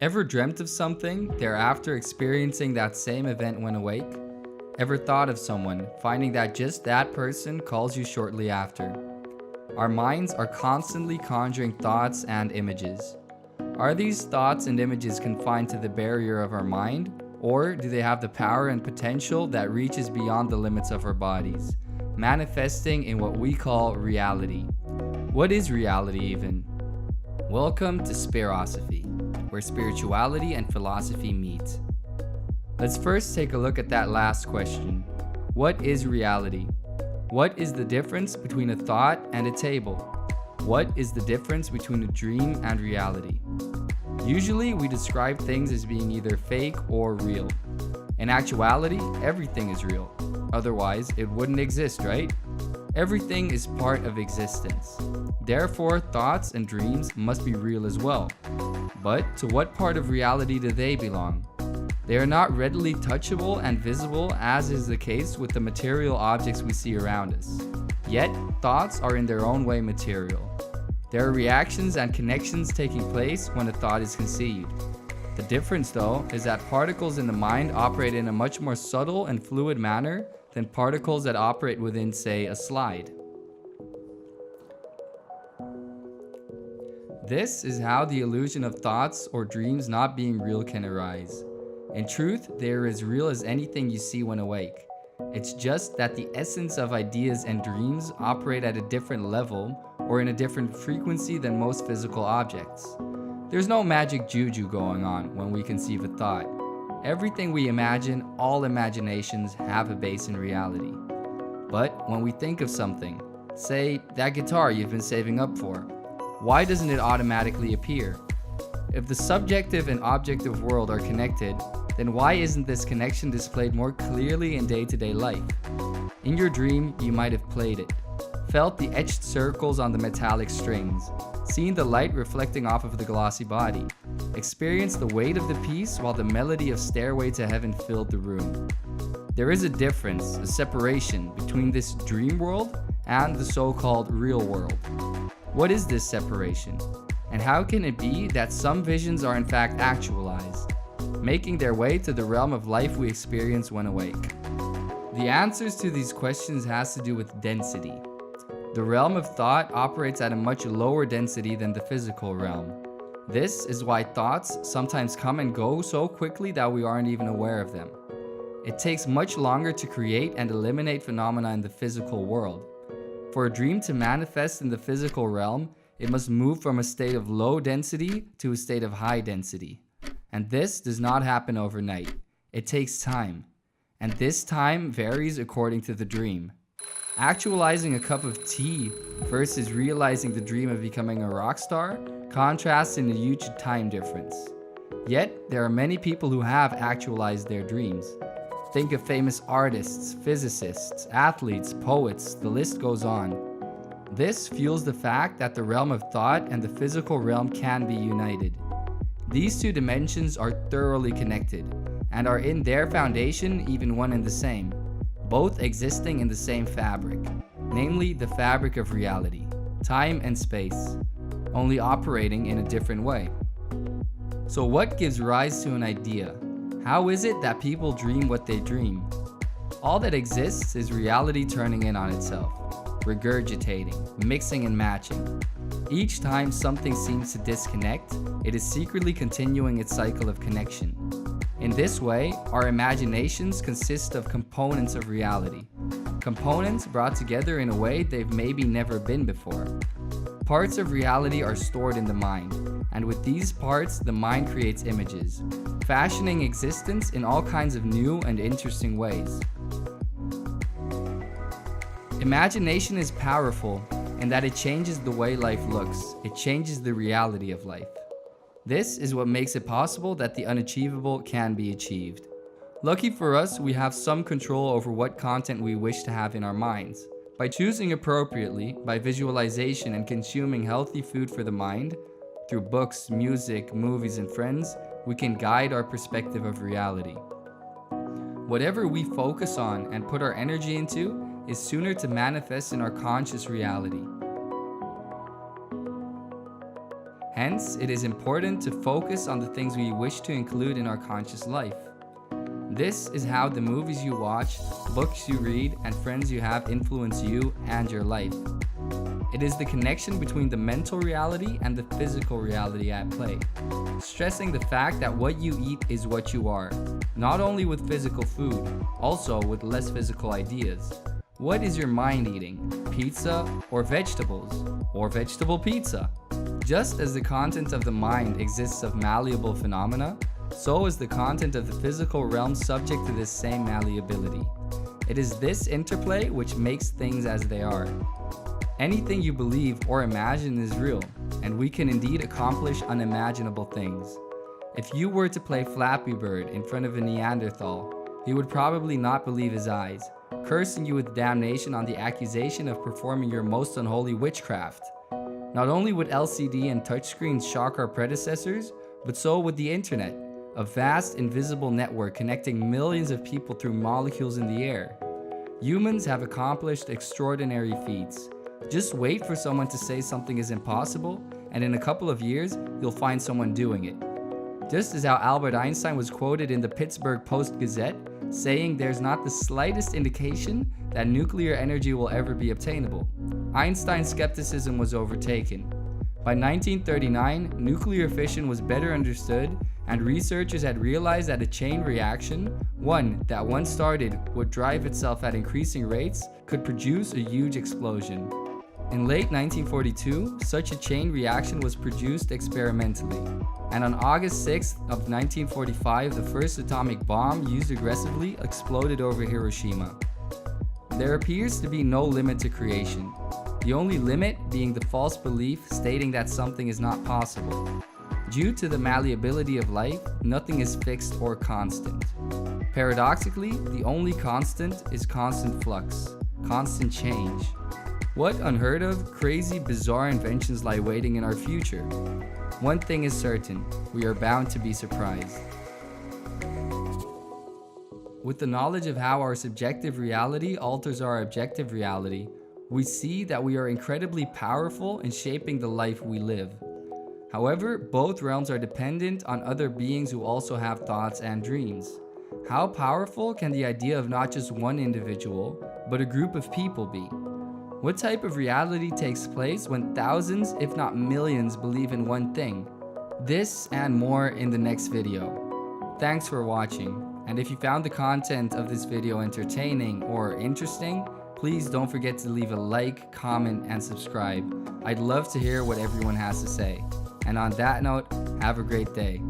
Ever dreamt of something, thereafter experiencing that same event when awake? Ever thought of someone, finding that just that person calls you shortly after? Our minds are constantly conjuring thoughts and images. Are these thoughts and images confined to the barrier of our mind, or do they have the power and potential that reaches beyond the limits of our bodies, manifesting in what we call reality? What is reality even? Welcome to Spirosophy, where spirituality and philosophy meet. Let's first take a look at that last question. What is reality? What is the difference between a thought and a table? What is the difference between a dream and reality? Usually, we describe things as being either fake or real. In actuality, everything is real. Otherwise, it wouldn't exist, right? Everything is part of existence. Therefore, thoughts and dreams must be real as well. But to what part of reality do they belong? They are not readily touchable and visible, as is the case with the material objects we see around us. Yet, thoughts are in their own way material. There are reactions and connections taking place when a thought is conceived. The difference, though, is that particles in the mind operate in a much more subtle and fluid manner than particles that operate within, say, a slide. This is how the illusion of thoughts or dreams not being real can arise. In truth, they are as real as anything you see when awake. It's just that the essence of ideas and dreams operate at a different level or in a different frequency than most physical objects. There's no magic juju going on when we conceive a thought. Everything we imagine, all imaginations, have a base in reality. But when we think of something, say that guitar you've been saving up for, why doesn't it automatically appear? If the subjective and objective world are connected, then why isn't this connection displayed more clearly in day-to-day life? In your dream, you might have played it, felt the etched circles on the metallic strings, seen the light reflecting off of the glossy body, experienced the weight of the piece while the melody of Stairway to Heaven filled the room. There is a difference, a separation between this dream world and the so-called real world. What is this separation? And how can it be that some visions are in fact actualized, making their way to the realm of life we experience when awake? The answers to these questions has to do with density. The realm of thought operates at a much lower density than the physical realm. This is why thoughts sometimes come and go so quickly that we aren't even aware of them. It takes much longer to create and eliminate phenomena in the physical world. For a dream to manifest in the physical realm, it must move from a state of low density to a state of high density. And this does not happen overnight. It takes time. And this time varies according to the dream. Actualizing a cup of tea versus realizing the dream of becoming a rock star contrasts in a huge time difference. Yet, there are many people who have actualized their dreams. Think of famous artists, physicists, athletes, poets, the list goes on. This fuels the fact that the realm of thought and the physical realm can be united. These two dimensions are thoroughly connected and are in their foundation even one and the same, both existing in the same fabric, namely the fabric of reality, time and space, only operating in a different way. So what gives rise to an idea? How is it that people dream what they dream? All that exists is reality turning in on itself, regurgitating, mixing and matching. Each time something seems to disconnect, it is secretly continuing its cycle of connection. In this way, our imaginations consist of components of reality. Components brought together in a way they've maybe never been before. Parts of reality are stored in the mind, and with these parts, the mind creates images, fashioning existence in all kinds of new and interesting ways. Imagination is powerful in that it changes the way life looks. It changes the reality of life. This is what makes it possible that the unachievable can be achieved. Lucky for us, we have some control over what content we wish to have in our minds. By choosing appropriately, by visualization and consuming healthy food for the mind, through books, music, movies, and friends, we can guide our perspective of reality. Whatever we focus on and put our energy into is sooner to manifest in our conscious reality. Hence, it is important to focus on the things we wish to include in our conscious life. This is how the movies you watch, books you read, and friends you have influence you and your life. It is the connection between the mental reality and the physical reality at play, stressing the fact that what you eat is what you are, not only with physical food, also with less physical ideas. What is your mind eating? Pizza or vegetables? Or vegetable pizza? Just as the content of the mind exists of malleable phenomena, so is the content of the physical realm subject to this same malleability. It is this interplay which makes things as they are. Anything you believe or imagine is real, and we can indeed accomplish unimaginable things. If you were to play Flappy Bird in front of a Neanderthal, he would probably not believe his eyes, cursing you with damnation on the accusation of performing your most unholy witchcraft. Not only would LCD and touchscreens shock our predecessors, but so would the internet, a vast invisible network connecting millions of people through molecules in the air. Humans have accomplished extraordinary feats. Just wait for someone to say something is impossible, and in a couple of years, you'll find someone doing it. Just as how Albert Einstein was quoted in the Pittsburgh Post-Gazette, saying there's not the slightest indication that nuclear energy will ever be obtainable. Einstein's skepticism was overtaken. By 1939, nuclear fission was better understood, and researchers had realized that a chain reaction, one that once started would drive itself at increasing rates, could produce a huge explosion. In late 1942, such a chain reaction was produced experimentally, and on August 6th of 1945, the first atomic bomb used aggressively exploded over Hiroshima. There appears to be no limit to creation, the only limit being the false belief stating that something is not possible. Due to the malleability of life, nothing is fixed or constant. Paradoxically, the only constant is constant flux, constant change. What unheard of, crazy, bizarre inventions lie waiting in our future? One thing is certain, we are bound to be surprised. With the knowledge of how our subjective reality alters our objective reality, we see that we are incredibly powerful in shaping the life we live. However, both realms are dependent on other beings who also have thoughts and dreams. How powerful can the idea of not just one individual, but a group of people be? What type of reality takes place when thousands, if not millions, believe in one thing? This and more in the next video. Thanks for watching, and if you found the content of this video entertaining or interesting, please don't forget to leave a like, comment, and subscribe. I'd love to hear what everyone has to say. And on that note, have a great day.